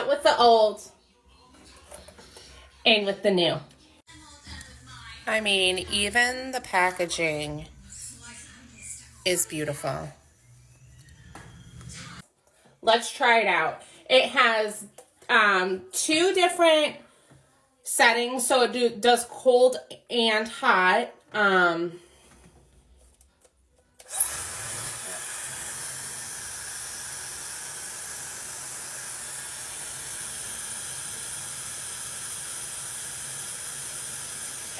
out with the old and with the new. I mean, even the packaging is beautiful. Let's try it out. It has 2 different settings, so it does cold and hot.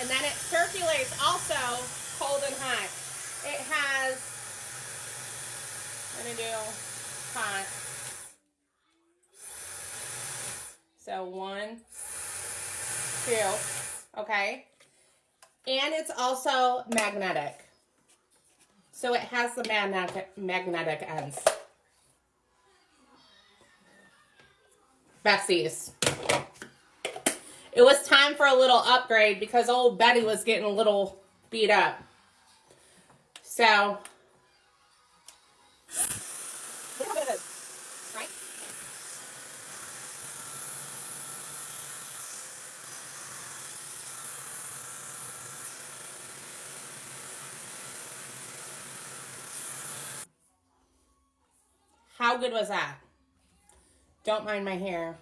And then it circulates also cold and hot. It has, I'm going to do hot. So 1, 2, okay. And it's also magnetic. So it has the magnetic ends. Bessies. It was time for a little upgrade because old Betty was getting a little beat up. So, right? How good was that? Don't mind my hair.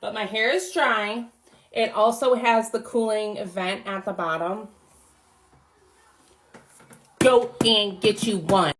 But my hair is dry. It also has the cooling vent at the bottom. Go and get you one.